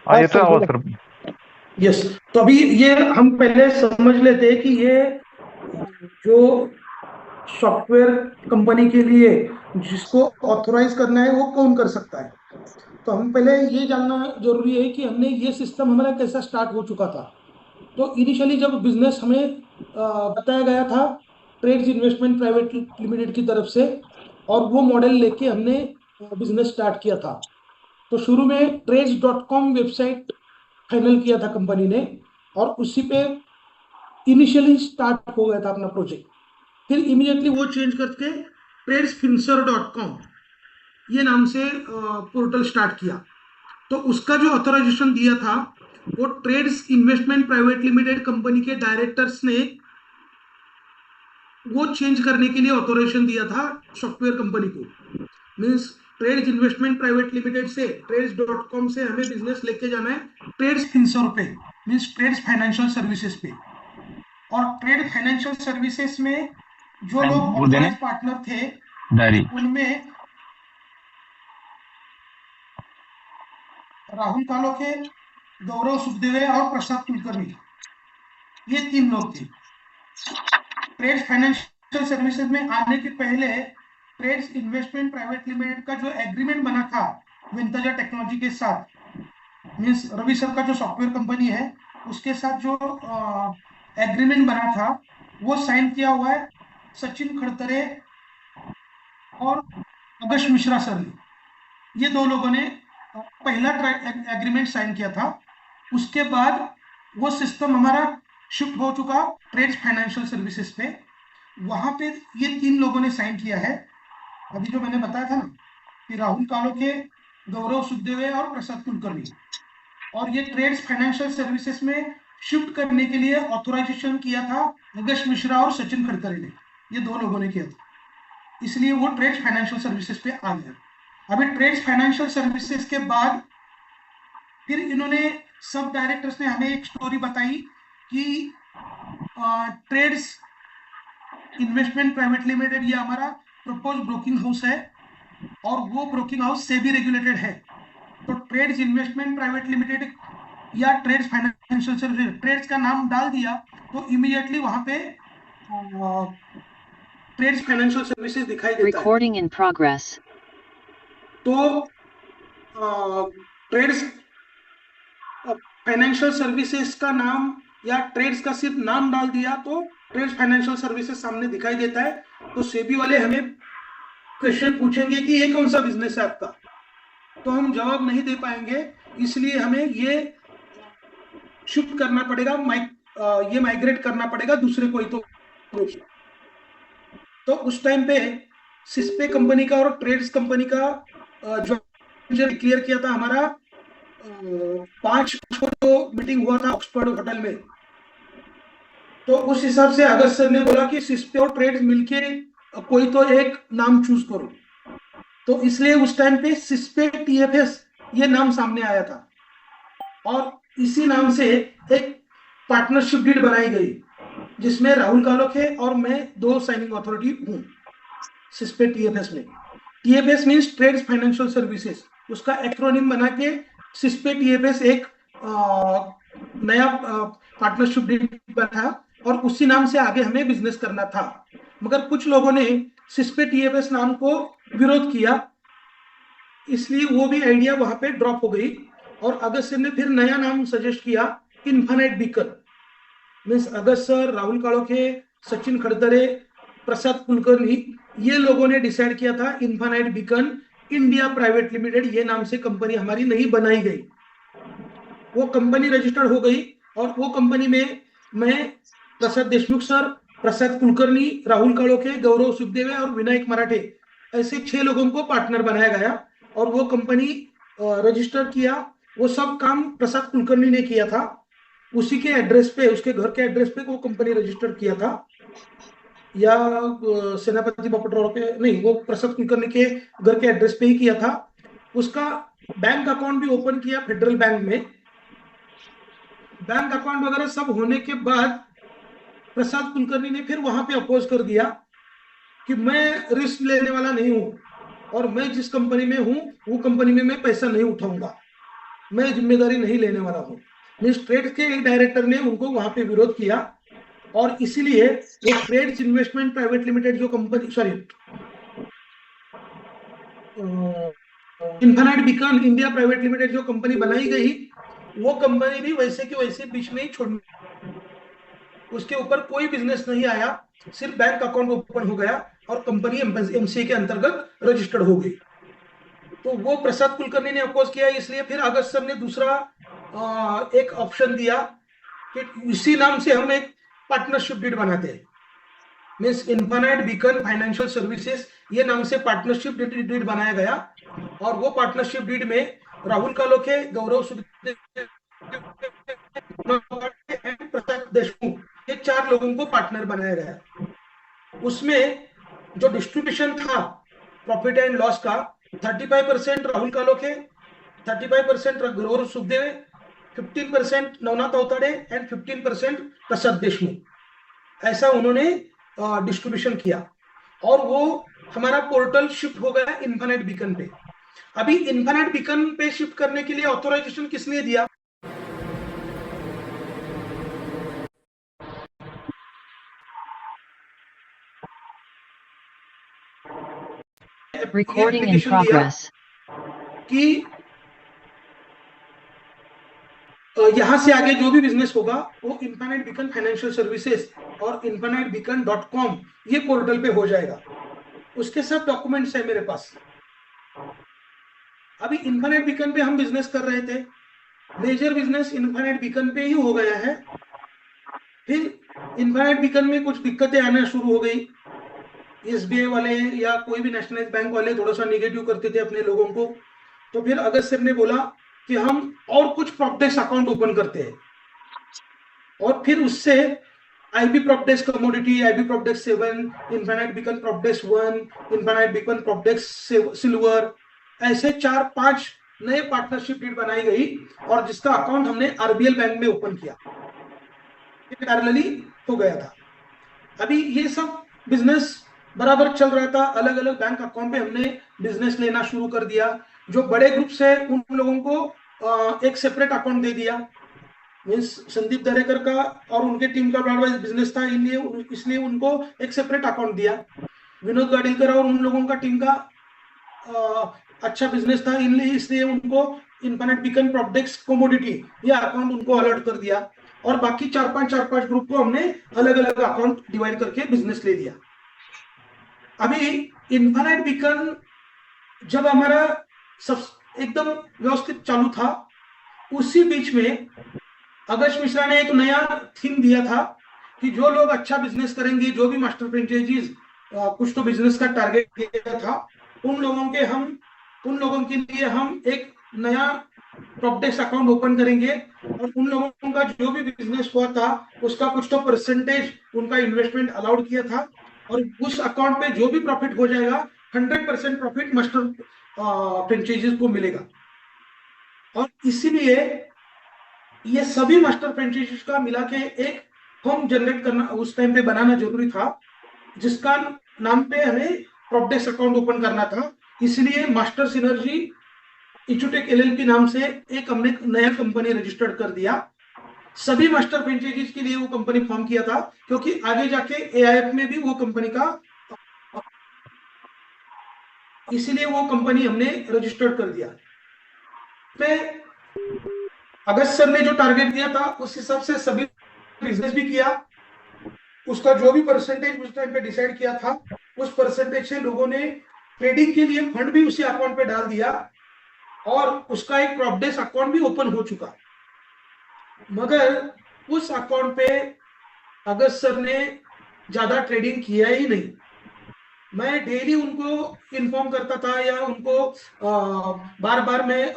ये तो आवाज सर। यस, तो अभी ये हम पहले समझ लेते हैं कि ये जो सॉफ्टवेयर कंपनी के लिए जिसको ऑथोराइज करना है वो कौन कर सकता है। तो हम पहले ये जानना जरूरी है कि हमने ये सिस्टम हमारा कैसा स्टार्ट हो चुका था। तो इनिशियली जब बिजनेस हमें बताया गया था ट्रेड्स इन्वेस्टमेंट प्राइवेट लिमिटेड की तरफ से, और वो मॉडल लेके हमने बिजनेस स्टार्ट किया था। तो शुरू में trades.com वेबसाइट फाइनल किया था कंपनी ने, और उसी पे इनिशियली स्टार्ट हो गया था अपना प्रोजेक्ट। फिर इमीडिएटली वो चेंज करके tradesfinser.com ये नाम से पोर्टल स्टार्ट किया। तो उसका जो ऑथराइजेशन दिया था वो Trades investment private limited company के डायरेक्टर्स ने वो चेंज करने के लिए ऑथराइजेशन दिया था सॉफ्टवेयर कंपनी को। Means Trades investment private limited से ट्रेड्स.com से हमें बिजनेस लेके जाना है ट्रेड्स फिंसर पे, मींस ट्रेड्स फाइनेंशियल सर्विसेज पे। और ट्रेड फाइनेंशियल सर्विसेज में जो लोग ऑथराइज पार्टनर थे उनमें राहुल कालोखे, गौरव सुखदेवे और प्रसाद कुलकर्णी, ये 3 लोग थे। ट्रेड्स फाइनेंशियल सर्विसेज में आने के पहले ट्रेड्स इन्वेस्टमेंट प्राइवेट लिमिटेड का जो एग्रीमेंट बना था विंताजा टेक्नोलॉजी के साथ, मीन्स रवि सर का जो सॉफ्टवेयर कंपनी है उसके साथ जो एग्रीमेंट बना था वो साइन किया हुआ है सचिन खड़तरे और अगस्त मिश्रा सर ने। ये 2 लोगों ने पहला एग्रीमेंट साइन किया था। उसके बाद वो सिस्टम हमारा शिफ्ट हो चुका ट्रेड्स फाइनेंशियल सर्विसेज पे। वहां पे ये 3 लोगों ने साइन किया है। अभी जो मैंने बताया था ना कि राहुल कालोखे, गौरव सुखदेवे और प्रसाद कुलकर्णी, और ये ट्रेड्स फाइनेंशियल सर्विसेज में शिफ्ट करने के लिए ऑथोराइजेशन किया था अगस्त मिश्रा और सचिन खड़तरे ने। ये 2 लोगों ने किया था, इसलिए वो ट्रेड्स फाइनेंशियल सर्विसेज पे आ गया। अभी ट्रेड्स फाइनेंशियल सर्विसेज के बाद फिर इन्होंने सब डायरेक्टर्स ने हमें एक स्टोरी बताई कि ट्रेड्स इन्वेस्टमेंट प्राइवेट लिमिटेड ये हमारा प्रपोज ब्रोकिंग हाउस है और वो ब्रोकिंग हाउस से भी रेगुलेटेड है। तो ट्रेड्स इन्वेस्टमेंट प्राइवेट लिमिटेड या ट्रेड्स फाइनेंशियल सर्विसेज, ट्रेड्स का नाम डाल दिया तो इमीडिएटली वहां पे ट्रेड्स फाइनेंशियल सर्विसेज दिखाई देता है। Recording in progress. तो ट्रेड्स फाइनेंशियल सर्विसेज का नाम या ट्रेड्स का सिर्फ नाम डाल दिया तो ट्रेड्स फाइनेंशियल सर्विसेज सामने दिखाई देता है। तो सेबी वाले हमें क्वेश्चन पूछेंगे कि ये कौन सा बिजनेस है आपका, तो हम जवाब नहीं दे पाएंगे। इसलिए हमें ये शिफ्ट करना पड़ेगा, ये माइग्रेट करना पड़ेगा दूसरे कोई तो उस टाइम पे सिस्पे कंपनी का और ट्रेड्स कंपनी का जो क्लियर किया था हमारा 5 को मीटिंग हुआ था ऑक्सफोर्ड होटल में। तो उस हिसाब से अगस्त सर ने बोला कि सिस्पे और ट्रेड्स मिलके कोई तो एक नाम चूज करो। तो इसलिए उस टाइम पे सिस्पे टीएफएस ये नाम सामने आया था और इसी नाम से एक पार्टनरशिप डीड बनाई गई जिसमें राहुल कालोखे और मैं 2 साइनिंग अथॉरिटी हूं सिस्पे टीएफएस में। TFS means Trades financial services, उसका एक्रोनिम बना के सिस्पे टीएफएस एक नया पार्टनरशिप डीड बना और उसी नाम से आगे हमें बिजनेस करना था। मगर कुछ लोगों ने सिस्पे टीएफएस नाम को विरोध किया, इसलिए वो भी आइडिया वहां पे ड्रॉप हो गई और अगस्त सर ने फिर नया नाम सजेस्ट किया इन्फिनाइट बीकन। मीन्स अगस्त सर, राहुल कालोखे, सचिन खड़तरे, प्रसाद कुलकर्णी ये लोगों ने डिसाइड किया था infinite beacon India private limited ये नाम से कंपनी हमारी नहीं बनाई गई। वो कंपनी रजिस्टर्ड हो गई और वो कंपनी में मैं, प्रसाद देशमुख सर, प्रसाद कुलकर्णी, राहुल कालोखे, गौरव सुखदेवे और विनायक मराठे ऐसे 6 लोगों को पार्टनर बनाया गया और वो कंपनी रजिस्टर किया। वो सब काम प्रसाद कुलकर्णी ने किया था, उसी के एड्रेस पे, उसके घर के एड्रेस पे वो कंपनी रजिस्टर किया था, या सेनापति बापट पे नहीं, वो प्रसाद कुलकर्णी के घर के एड्रेस पे ही किया था। उसका बैंक अकाउंट भी ओपन किया फेडरल बैंक में। बैंक अकाउंट वगैरह सब होने के बाद प्रसाद कुलकर्णी ने फिर वहां पे अपोज कर दिया कि मैं रिस्क लेने वाला नहीं हूं और मैं जिस कंपनी में हूं वो कंपनी में मैं पैसा नहीं उठाऊंगा। मैं जिम्मेदारी नहीं लेने वाला हूँ। मीन्स ट्रेड के एक डायरेक्टर ने उनको वहां पे विरोध किया और इसीलिए वो ट्रेड्स इन्वेस्टमेंट प्राइवेट लिमिटेड जो company, sorry, infinite beacon India private limited जो कंपनी बनाई गई, वो कंपनी भी वैसे की वैसे बीच में ही छोड़, उसके ऊपर कोई बिजनेस नहीं आया, सिर्फ बैंक अकाउंट ओपन हो गया और कंपनी एमसीए के अंतर्गत रजिस्टर्ड हो गई। तो वो प्रसाद कुलकर्णी ने अपोज किया, इसलिए फिर अगस्त सर ने दूसरा एक ऑप्शन दिया कि इसी नाम से हम एक पार्टनरशिप डीड बनाते हैं, means infinite beacon financial services, ये नाम से पार्टनरशिप डीड बनाया गया। और वो पार्टनरशिप डीड में राहुल कालोखे, गौरव सुखदेव, प्रसाद देशमुख, ये 4 लोगों को पार्टनर बनाया गया। उसमें जो डिस्ट्रीब्यूशन था प्रॉफिट एंड लॉस का, 35% राहुल कालोखे, 35% गौरव सुखदेव, 15% नवनाथ अवताड़े एंड 15% प्रसाद देशमुख, ऐसा उन्होंने डिस्ट्रीब्यूशन किया। और वो हमारा पोर्टल शिफ्ट हो गया इन्फिनाइट बीकन पे। अभी इन्फिनाइट बीकन पे शिफ्ट करने के लिए ऑथराइजेशन किसने दिया? Recording in progress. कि यहां से आगे जो भी बिजनेस होगा वो इन्फिनाइट बीकन फाइनेंशियल सर्विसेज और infinitebeacon.com ये पोर्टल पे हो जाएगा। उसके सब डॉक्यूमेंट्स है मेरे पास। अभी इन्फिनाइट बीकन पे हम बिजनेस कर रहे थे, मेजर बिजनेस इन्फिनाइट बीकन पे ही हो गया है। फिर इन्फिनाइट बीकन में कुछ दिक्कतें आना शुरू हो गई, एसबीआई वाले या कोई भी नेशनलाइज बैंक वाले थोड़ा सा निगेटिव करते थे अपने लोगों को। तो फिर अगस्त सर ने बोला कि हम और कुछ प्रॉपडेक्स अकाउंट ओपन करते हैं, और फिर उससे IB propdex commodity, IB propdex 7, infinite beacon propdex 1, infinite beacon propdex silver, ऐसे 4-5 नए पार्टनरशिप डीड बनाई गई और जिसका अकाउंट हमने आरबीएल बैंक में ओपन किया, पैरेलली हो गया था। अभी ये सब बिजनेस बराबर चल रहा था, अलग अलग बैंक अकाउंट पे हमने बिजनेस लेना शुरू कर दिया। जो बड़े ग्रुप्स है उन लोगों को एक सेपरेट अकाउंट दे दिया, मीन्स संदीप दरेकर का और उनके टीम का बड़ा बिजनेस था, इसलिए उनको एक सेपरेट अकाउंट दिया। विनोद गाड़ीकर और उन लोगों का टीम का अच्छा बिजनेस था, इसलिए उनको इन्फिनाइट बीकन प्रॉपडेक्स कमोडिटी ये अकाउंट उनको अलर्ट कर दिया। और बाकी 4-5 ग्रुप को हमने अलग अलग अकाउंट डिवाइड करके बिजनेस ले लिया। अभी इन्फिनाइट बीकन जब हमारा सब एकदम व्यवस्थित चालू था, उसी बीच में अगस्त मिश्रा ने एक नया थीम दिया था कि जो लोग अच्छा बिजनेस करेंगे, जो भी मास्टर फ्रेंचाइजीज कुछ तो बिजनेस का टारगेट दिया था, उन लोगों के लिए हम एक नया प्रॉपडेक्स अकाउंट ओपन करेंगे और उन लोगों का जो भी बिजनेस हुआ था उसका कुछ तो परसेंटेज उनका इन्वेस्टमेंट अलाउड किया था, और उस अकाउंट पे जो भी प्रॉफिट हो जाएगा 100% प्रॉफिट मास्टर फ्रेंचाइजीज को मिलेगा। और इसीलिए ये सभी मास्टर फ्रेंचाइजीज का मिला के एक फॉर्म जनरेट करना उस टाइम पे बनाना जरूरी था, जिसका नाम पे हमें प्रॉपडेक्स अकाउंट ओपन करना था। इसलिए मास्टर सिनर्जी इचुटेक एलएलपी नाम से एक हमने नया कंपनी रजिस्टर्ड कर दिया। सभी मास्टर फ्रेंचाइजीज के लिए वो कंपनी फॉर्म किया था, क्योंकि आगे जाके एआईएफ में भी वो कंपनी का, इसीलिए वो कंपनी हमने रजिस्टर्ड कर दिया। पे अगस्त सर ने जो टारगेट दिया था उस हिसाब से सभी बिजनेस भी किया। उसका जो भी परसेंटेज उस टाइम पे डिसाइड किया था, उस परसेंटेज से लोगों ने ट्रेडिंग के लिए फंड भी उसी अकाउंट पे डाल दिया और उसका एक प्रॉपडेक्स अकाउंट भी ओपन हो चुका। मगर उस अकाउंट पे अगस्त सर ने ज्यादा ट्रेडिंग किया ही नहीं। मैं डेली उनको इन्फॉर्म करता था या उनको बार बार मैं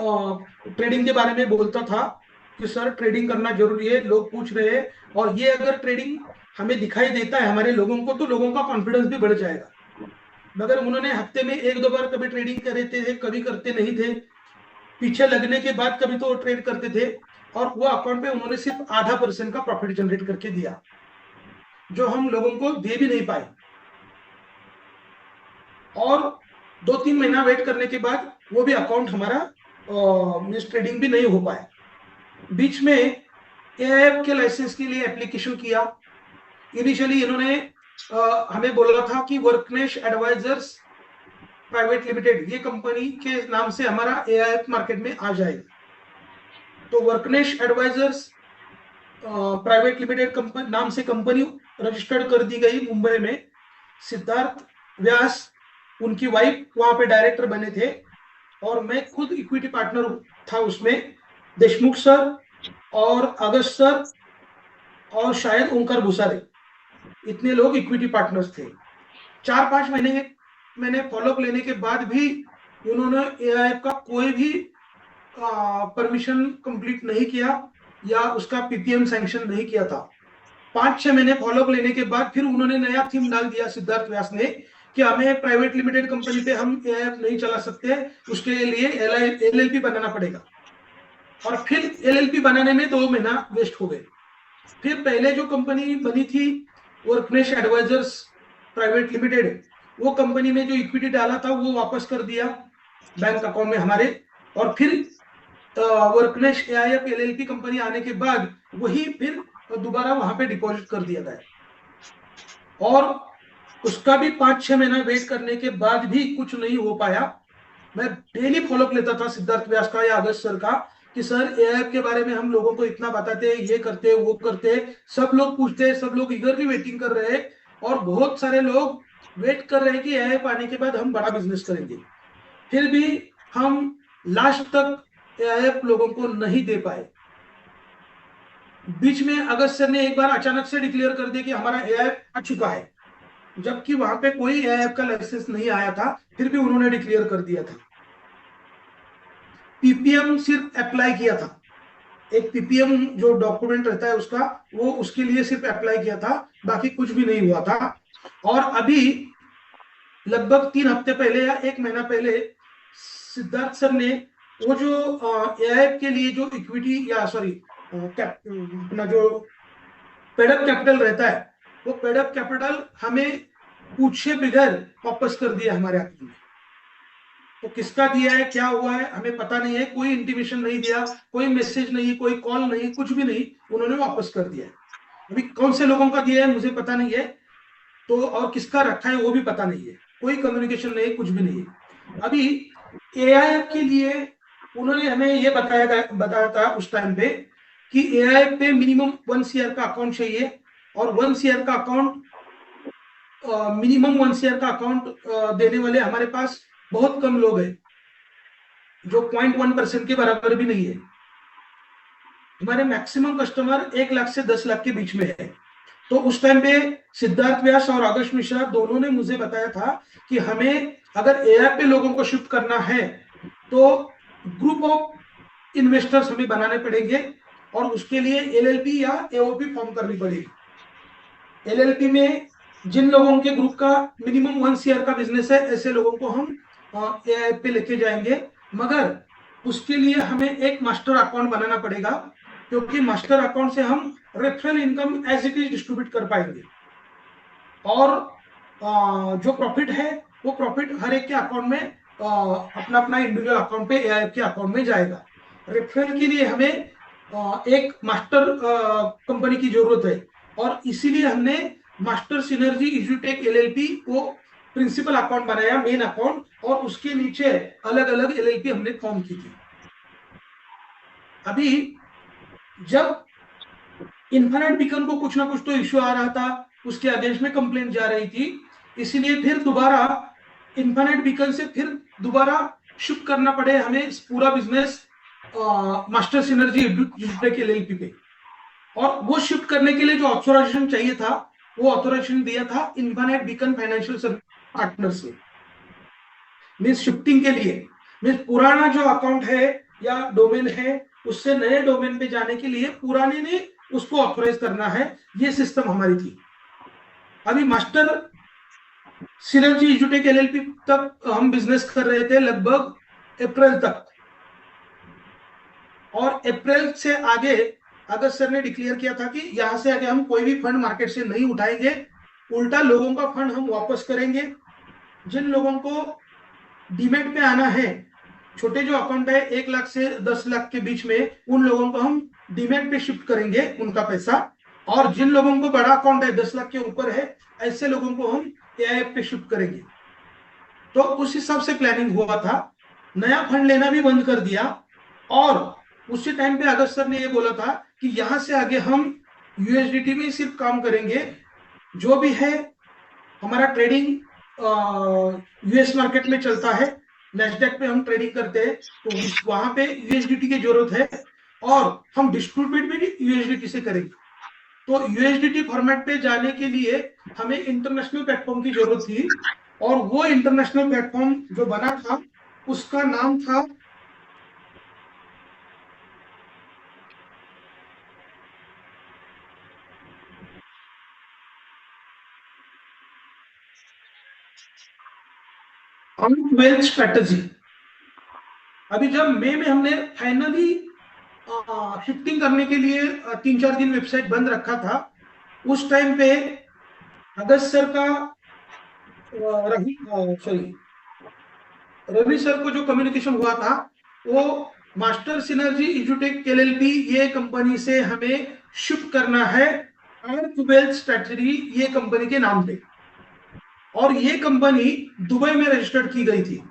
ट्रेडिंग के बारे में बोलता था कि सर ट्रेडिंग करना जरूरी है, लोग पूछ रहे हैं, और ये अगर ट्रेडिंग हमें दिखाई देता है हमारे लोगों को तो लोगों का कॉन्फिडेंस भी बढ़ जाएगा। मगर उन्होंने हफ्ते में 1-2 बार कभी ट्रेडिंग करे थे, कभी करते नहीं थे, पीछे लगने के बाद कभी तो ट्रेड करते थे, और वो अकाउंट पे उन्होंने सिर्फ 0.5% का प्रॉफिट जनरेट करके दिया, जो हम लोगों को दे भी नहीं पाए। और 2-3 महीना वेट करने के बाद वो भी अकाउंट हमारा मीन्स ट्रेडिंग भी नहीं हो पाया। बीच में एआईएफ के लाइसेंस के लिए एप्लीकेशन किया। इनिशियली इन्होंने हमें बोला था कि वर्कनेश एडवाइजर्स प्राइवेट लिमिटेड ये कंपनी के नाम से हमारा एआईएफ मार्केट में आ जाएगा। तो वर्कनेश एडवाइजर्स प्राइवेट लिमिटेड कंपनी नाम से कंपनी रजिस्टर्ड कर दी गई मुंबई में। सिद्धार्थ व्यास उनकी वाइफ वहां पे डायरेक्टर बने थे और मैं खुद इक्विटी पार्टनर था उसमें। देशमुख सर और अगस्त सर और शायद ओंकार भूसारे, इतने लोग इक्विटी पार्टनर्स थे। 4-5 महीने मैंने फॉलोअप लेने के बाद भी उन्होंने एआईएफ का कोई भी परमिशन कंप्लीट नहीं किया या उसका पीपीएम सैंक्शन नहीं किया था। 5-6 महीने फॉलोअप लेने के बाद फिर उन्होंने नया थीम डाल दिया सिद्धार्थ व्यास ने कि हमें प्राइवेट लिमिटेड कंपनी पे हम एआईएफ नहीं चला सकते, उसके लिए एलएलपी बनाना पड़ेगा। और फिर एलएलपी बनाने में 2 महीना वेस्ट हो गए। फिर पहले जो कंपनी बनी थी वर्कनेश एडवाइजर्स प्राइवेट लिमिटेड, वो कंपनी में जो इक्विटी डाला था वो वापस कर दिया बैंक अकाउंट में हमारे। और फिर वर्कनेश एआईएफ एलएलपी कंपनी आने के बाद वही फिर दोबारा वहां पे डिपॉजिट कर दिया गया। और उसका भी 5-6 महीना वेट करने के बाद भी कुछ नहीं हो पाया। मैं डेली फॉलोअप लेता था सिद्धार्थ व्यास का या अगस्त सर का कि सर एआईएफ के बारे में हम लोगों को इतना बताते, ये करते वो करते, सब लोग पूछते, सब लोग ईगरली वेटिंग कर रहे हैं और बहुत सारे लोग वेट कर रहे हैं कि एआईएफ आने के बाद हम बड़ा बिजनेस करेंगे। फिर भी हम लास्ट तक एआईएफ लोगों को नहीं दे पाए। बीच में अगस्त सर ने एक बार अचानक से डिक्लेयर कर दिया कि हमारा एआईएफ आ चुका है, जबकि वहां पे कोई एआईएफ का लाइसेंस नहीं आया था, फिर भी उन्होंने डिक्लेयर कर दिया था। पीपीएम सिर्फ अप्लाई किया था, एक पीपीएम जो डॉक्यूमेंट रहता है उसका, वो उसके लिए सिर्फ अप्लाई किया था, बाकी कुछ भी नहीं हुआ था। और अभी लगभग 3 हफ्ते पहले या 1 महीना पहले सिद्धार्थ सर ने वो जो एआईएफ के लिए जो इक्विटी या सॉरी अपना जो पेडअप कैपिटल रहता है, वो पेडअप कैपिटल हमें पूछे बगैर वापस कर दिया हमारे अकाउंट में। तो किसका दिया है, क्या हुआ है, हमें पता नहीं है। कोई इंटीमेशन नहीं दिया, कोई मैसेज नहीं, कोई कॉल नहीं, कुछ भी नहीं, उन्होंने वापस कर दिया है। अभी कौन से लोगों का दिया है मुझे पता नहीं है, तो और किसका रखा है वो भी पता नहीं है। कोई कम्युनिकेशन नहीं, कुछ भी नहीं है। अभी एआईएफ के लिए उन्होंने हमें ये बताया था उस टाइम पे कि एआईएफ पे मिनिमम 1 CR का अकाउंट चाहिए और 1 CR का अकाउंट मिनिमम 1 CR का अकाउंट देने वाले हमारे पास बहुत कम लोग हैं, जो 0.1% के बराबर भी नहीं है। हमारे मैक्सिमम कस्टमर 1 लाख से 10 लाख के बीच में है। तो उस टाइम पे सिद्धार्थ व्यास और अगस्त मिश्रा दोनों ने मुझे बताया था कि हमें अगर एआईएफ पे लोगों को शिफ्ट करना है तो ग्रुप ऑफ इन्वेस्टर्स हमें बनाने पड़ेंगे और उसके लिए एलएलपी या एओपी फॉर्म करनी पड़ेगी। एलएलपी में जिन लोगों के ग्रुप का मिनिमम 1 CR का बिजनेस है, ऐसे लोगों को हम एआईएफ पे लेके जाएंगे, मगर उसके लिए हमें एक मास्टर अकाउंट बनाना पड़ेगा, क्योंकि मास्टर अकाउंट से हम referral income as it is distribute कर पाएंगे और जो प्रॉफिट है वो प्रॉफिट हर एक के अकाउंट में अपना अपना इंडिविजुअल अकाउंट पे एआईएफ के अकाउंट में जाएगा। रेफरल के लिए हमें एक मास्टर कंपनी की जरूरत है और इसीलिए हमने मास्टर सिनर्जी इज्यूटेक एलएलपी वो प्रिंसिपल अकाउंट बनाया, मेन अकाउंट, और उसके नीचे अलग अलग एलएलपी हमने फॉर्म की थी। अभी जब इन्फिनिट बीकन को कुछ ना कुछ तो इश्यू आ रहा था, उसके अगेंस्ट में कंप्लेंट जा रही थी, इसीलिए फिर दोबारा इन्फिनिट बीकन से फिर दोबारा शिफ्ट करना पड़े हमें पूरा बिजनेस मास्टर सिनर्जी इज्यूटेक एलएलपी पे। और वो शिफ्ट करने के लिए जो ऑथोराइजेशन चाहिए था वो ऑथोराइजेशन दिया था infinite beacon financial service partners ने। मींस शिफ्टिंग के लिए, मींस पुराना जो अकाउंट है या डोमेन है उससे नए डोमेन पे जाने के लिए पुराने ने उसको ऑथोराइज करना है, ये सिस्टम हमारी थी। अभी मास्टर सिनर्जी इज्यूटेक एलएलपी तक हम बिजनेस कर रहे थे लगभग अप्रैल तक, और अप्रैल से आगे अगस्त सर ने डिक्लेयर किया था कि यहां से आगे हम कोई भी फंड मार्केट से नहीं उठाएंगे, उल्टा लोगों का फंड हम वापस करेंगे। जिन लोगों को डीमेट पे आना है छोटे जो अकाउंट है 1 लाख से 10 लाख के बीच में, उन लोगों को हम डीमैट पे शिफ्ट करेंगे उनका पैसा, और जिन लोगों को बड़ा अकाउंट है 10 लाख के ऊपर है, ऐसे लोगों को हम एआईएफ पे शिफ्ट करेंगे। तो उस हिसाब से प्लानिंग हुआ था। नया फंड लेना भी बंद कर दिया, और उसी टाइम पे अगस्त सर ने ये बोला था कि यहां से आगे हम यूएसडीटी में सिर्फ काम करेंगे, जो भी है हमारा ट्रेडिंग यूएस मार्केट में चलता है, नैस्डैक पे हम ट्रेडिंग करते हैं, तो वहां पे यूएसडीटी की जरूरत है, और हम डिस्ट्रीब्यूट भी यूएसडीटी से करेंगे। तो यूएसडीटी फॉर्मेट पे जाने के लिए हमें इंटरनेशनल प्लेटफॉर्म की जरूरत थी, और वो इंटरनेशनल प्लेटफॉर्म जो बना था उसका नाम था वेल्थ स्ट्रेटजी। अभी जब मई में हमने फाइनली शिफ्टिंग करने के लिए 3-4 दिन वेबसाइट बंद रखा था, उस टाइम पे अगस्त सर का रवि सर को जो कम्युनिकेशन हुआ था, वो मास्टर सिनर्जी एजुटेक एलएलपी ये कंपनी से हमें शिफ्ट करना है आर्क वेल्थ स्ट्रेटजी ये कंपनी के नाम पे, और ये कंपनी दुबई में रजिस्टर्ड की गई थी,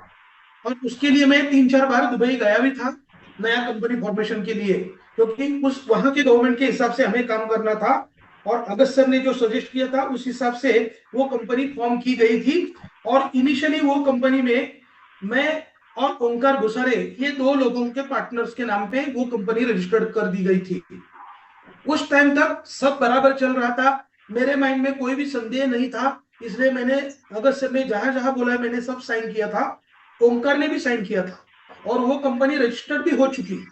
और उसके लिए मैं 3-4 बार दुबई गया भी था नया कंपनी फॉर्मेशन के लिए, क्योंकि उस वहां के गवर्नमेंट के हिसाब से हमें काम करना था, और अगस्त सर ने जो सजेस्ट किया था उस हिसाब से वो कंपनी फॉर्म की गई थी। और इनिशियली वो कंपनी में मैं और ओंकार घुसारे ये 2 लोगों के पार्टनर्स के नाम पे वो कंपनी रजिस्टर्ड कर दी गई थी। उस टाइम तक सब बराबर चल रहा था, मेरे माइंड में कोई भी संदेह नहीं था, इसलिए मैंने अगस्त सर ने जहां जहां बोला मैंने सब साइन किया था, ओंकार ने भी साइन किया था, और वो कंपनी रजिस्टर्ड भी हो चुकी।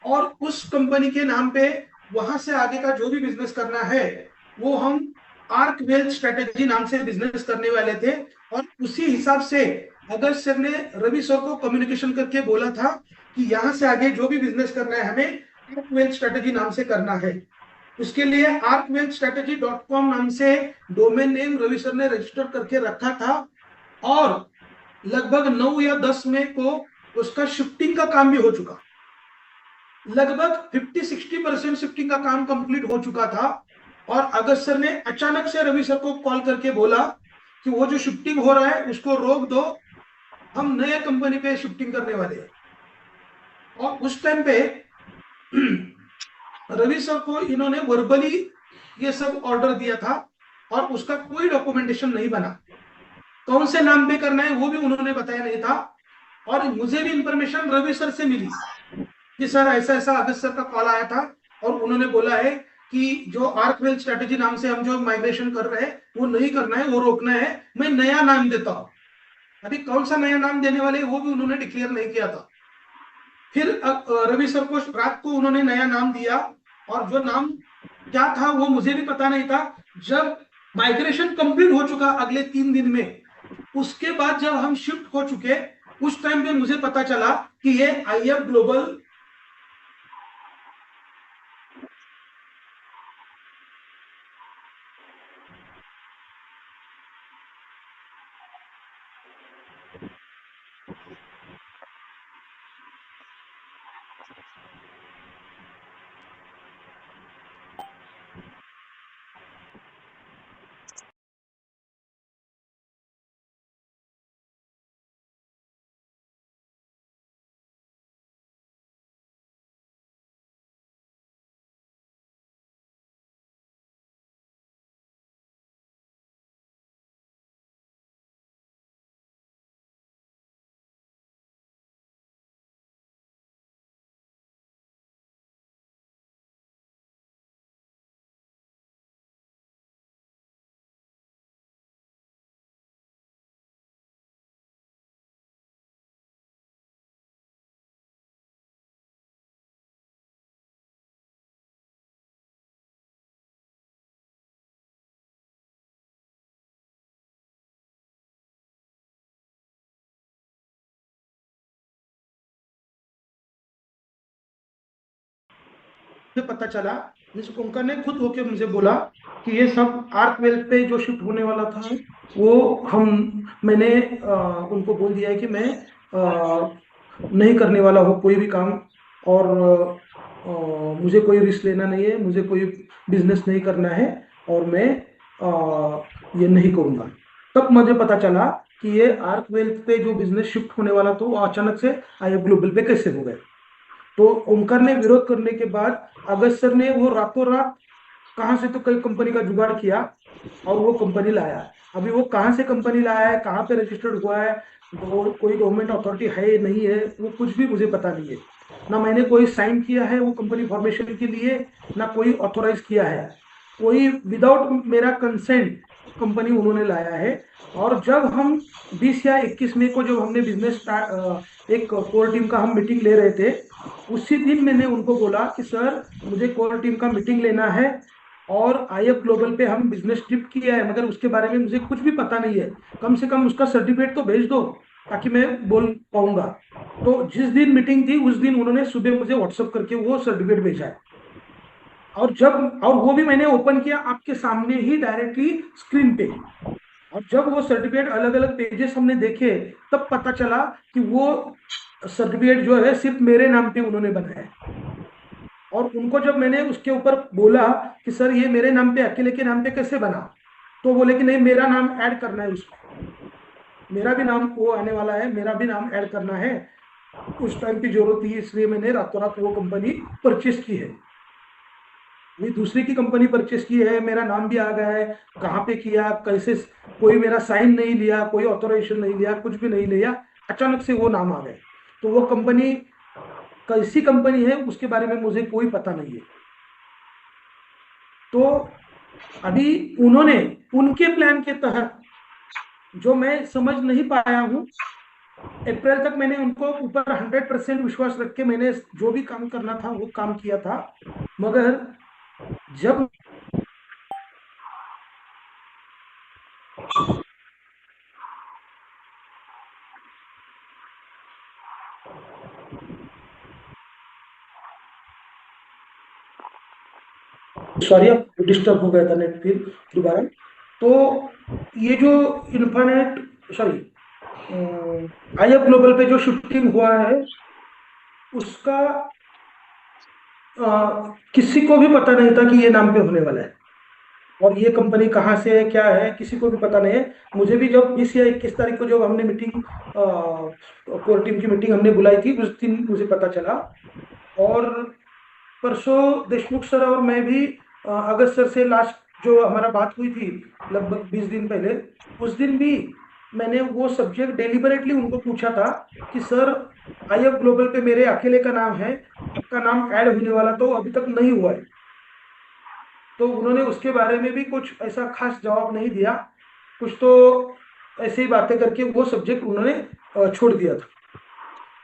और उस कंपनी के नाम पे वहां से आगे का जो भी बिजनेस करना है वो हम आर्क वेल्थ स्ट्रेटेजी नाम से बिजनेस करने वाले थे, और उसी हिसाब से अगस्त सर ने रवि सर को कम्युनिकेशन करके बोला था कि यहां से आगे जो भी बिजनेस करना है हमें आर्क वेल्थ स्ट्रेटेजी नाम से करना है। उसके लिए arkwealthstrategy.com नाम से डोमेन नेम रवि सर ने रजिस्टर करके रखा था, और लगभग 9 या 10 मई को उसका शिफ्टिंग का काम भी हो चुका। लगभग 50-60% शिफ्टिंग का काम कंप्लीट हो चुका था, और अगस्त सर ने अचानक से रवि सर को कॉल करके बोला कि वो जो शिफ्टिंग हो रहा है उसको रोक दो, हम नए कंपनी पे शिफ्टिंग करने वाले हैं। और उस टाइम पे रवि सर को इन्होंने वर्बली ये सब ऑर्डर दिया था, और उसका कोई डॉक्यूमेंटेशन नहीं बना, कौन से नाम पे करना है वो भी उन्होंने बताया नहीं था। और मुझे भी इंफॉर्मेशन रवि सर से मिली कि सर ऐसा ऐसा अगस्त सर का कॉल आया था, और उन्होंने बोला है कि जो आर्क वेल्थ स्ट्रेटेजी नाम से हम जो माइग्रेशन कर रहे हैं वो नहीं करना है, वो रोकना है, मैं नया नाम देता हूं। अभी कौन सा नया नाम देने वाले वो भी उन्होंने डिक्लेयर नहीं किया था। फिर रवि सर को रात को उन्होंने नया नाम दिया, और जो नाम क्या था वो मुझे भी पता नहीं था। जब माइग्रेशन कंप्लीट हो चुका अगले 3 दिन में, उसके बाद जब हम शिफ्ट हो चुके उस टाइम पे मुझे पता चला कि ये आईएफ ग्लोबल पता चला, मिस कुंकर ने खुद होके मुझे बोला कि ये सब आर्क वेल्थ पे जो शिफ्ट होने वाला था वो मैंने उनको बोल दिया है कि मैं नहीं करने वाला हूँ कोई भी काम, और मुझे कोई रिस्क लेना नहीं है, मुझे कोई बिजनेस नहीं करना है, और मैं ये नहीं करूँगा। तब मुझे पता चला कि ये आर्क वेल्थ पे जो बिजनेस शिफ्ट होने वाला था वो अचानक से आई ग्लोबल पे कैसे हो गए। तो ओमकार ने विरोध करने के बाद अगस्त सर ने वो रातों रात कहाँ से तो कई कंपनी का जुगाड़ किया और वो कंपनी लाया। अभी वो कहाँ से कंपनी लाया है, कहाँ पे रजिस्टर्ड हुआ है, कोई गवर्नमेंट अथॉरिटी है नहीं है, वो कुछ भी मुझे पता नहीं है। ना मैंने कोई साइन किया है वो कंपनी फॉर्मेशन के लिए, ना कोई ऑथोराइज किया है, कोई विदाउट मेरा कंसेंट कंपनी उन्होंने लाया है। और जब हम 20 या 21 मई को जब हमने बिजनेस एक कोर टीम का हम मीटिंग ले रहे थे, उसी दिन मैंने उनको बोला कि सर मुझे कोर टीम का मीटिंग लेना है और आईएफ ग्लोबल पे हम बिजनेस ट्रिप किया है, मगर उसके बारे में मुझे कुछ भी पता नहीं है, कम से कम उसका सर्टिफिकेट तो भेज दो ताकि मैं बोल पाऊंगा। तो जिस दिन मीटिंग थी उस दिन उन्होंने सुबह मुझे व्हाट्सएप करके वो सर्टिफिकेट भेजा है, और वो भी मैंने ओपन किया आपके सामने ही डायरेक्टली स्क्रीन पे। और जब वो सर्टिफिकेट अलग अलग पेजेस हमने देखे तब पता चला कि वो सर्टिफिकेट जो है सिर्फ मेरे नाम पे उन्होंने बनाया है। और उनको जब मैंने उसके ऊपर बोला कि सर ये मेरे नाम पे, अकेले के नाम पे कैसे बना, तो बोले कि नहीं मेरा नाम ऐड करना है उसमें, मेरा भी नाम वो आने वाला है, मेरा भी नाम ऐड करना है। उस टाइम की जरूरत थी इसलिए मैंने रातों रात वो कंपनी परचेस की है। ये दूसरी की कंपनी परचेस की है, मेरा नाम भी आ गया है, कहाँ पे किया कैसे, कोई मेरा साइन नहीं लिया, कोई ऑथोराइजेशन नहीं लिया, कुछ भी नहीं लिया, अचानक से वो नाम आ गए। तो वो कंपनी कैसी कंपनी है उसके बारे में मुझे कोई पता नहीं है। तो अभी उन्होंने उनके प्लान के तहत जो मैं समझ नहीं पाया हूं, अप्रैल तक मैंने उनको ऊपर 100% विश्वास रख के मैंने जो भी काम करना था वो काम किया था, मगर जब सॉरी अब डिस्टर्ब हो गया था नेट फिर दोबारा। तो ये जो इन्फानेट सॉरी आईएफ ग्लोबल पे जो शिफ्टिंग हुआ है उसका किसी को भी पता नहीं था कि ये नाम पे होने वाला है, और ये कंपनी कहाँ से है क्या है किसी को भी पता नहीं है। मुझे भी जब 20 या 21 तारीख को जब हमने मीटिंग कोर टीम की मीटिंग हमने बुलाई थी उस दिन मुझे पता चला। और परसों देशमुख सर और मैं भी अगस्त सर से लास्ट जो हमारा बात हुई थी लगभग 20 दिन पहले, उस दिन भी मैंने वो सब्जेक्ट डेलिबरेटली उनको पूछा था कि सर आईएफ ग्लोबल पे मेरे अकेले का नाम है, आपका नाम ऐड होने वाला तो अभी तक नहीं हुआ है। तो उन्होंने उसके बारे में भी कुछ ऐसा खास जवाब नहीं दिया, कुछ तो ऐसे ही बातें करके वो सब्जेक्ट उन्होंने छोड़ दिया था।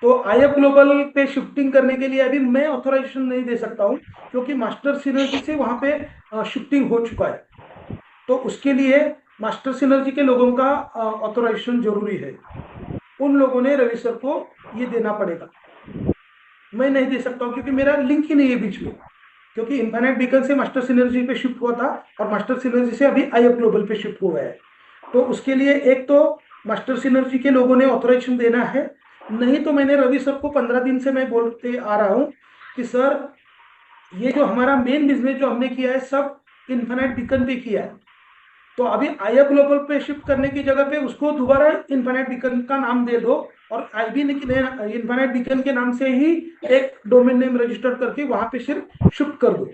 तो आईएफ ग्लोबल पे शिफ्टिंग करने के लिए अभी मैं ऑथोराइजेशन नहीं दे सकता हूँ क्योंकि मास्टर सिनर्जी से वहां पे शिफ्टिंग हो चुका है। तो उसके लिए मास्टर सिनर्जी के लोगों का ऑथोराइजेशन जरूरी है, उन लोगों ने रवि सर को ये देना पड़ेगा। मैं नहीं दे सकता हूँ क्योंकि मेरा लिंक ही नहीं है बीच में, क्योंकि इन्फाइनाइट बीकन से मास्टर सिनर्जी पे शिफ्ट हुआ था और मास्टर सिनर्जी से अभी आईएफ ग्लोबल पे शिफ्ट हुआ है। तो उसके लिए एक तो मास्टर सिनर्जी के लोगों ने ऑथोराइजेशन देना है, नहीं तो मैंने रवि सर को 15 दिन से मैं बोलते आ रहा हूं कि सर ये जो हमारा मेन बिजनेस जो हमने किया है सब इन्फाइनाइट बीकन पे किया है, तो अभी आईएफ ग्लोबल पे शिफ्ट करने की जगह पे उसको दोबारा इन्फाइनाइट बीकन का नाम दे दो और आईबी इन्फाइनाइट बीकन के नाम से ही एक डोमेन नेम रजिस्टर करके वहां पे सिर्फ शिफ्ट कर दो,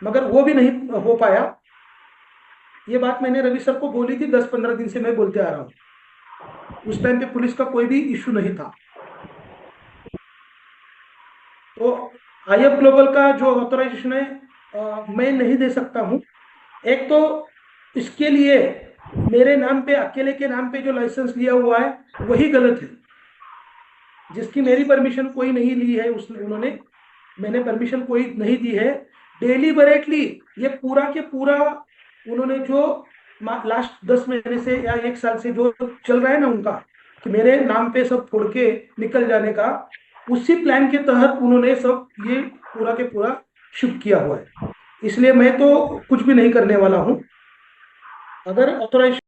मगर वो भी नहीं हो पाया। ये बात मैंने रवि सर को बोली थी, 10-15 दिन से मैं बोलते आ रहा हूँ। उस टाइम पे पुलिस का कोई भी इश्यू नहीं था। तो आईएफ ग्लोबल का जो ऑथोराइजेशन है मैं नहीं दे सकता हूँ। एक तो इसके लिए मेरे नाम पे अकेले के नाम पे जो लाइसेंस लिया हुआ है वही गलत है, जिसकी मेरी परमिशन कोई नहीं ली है उन्होंने, मैंने परमिशन कोई नहीं दी है। डेलिबरेटली ये पूरा के पूरा उन्होंने जो लास्ट 10 महीने से या 1 साल से जो चल रहा है ना उनका कि मेरे नाम पे सब फोड़ के निकल जाने का, उसी प्लान के तहत उन्होंने सब ये पूरा के पूरा शिफ्ट किया हुआ है। इसलिए मैं तो कुछ भी नहीं करने वाला हूं। अगर ऑथोराइज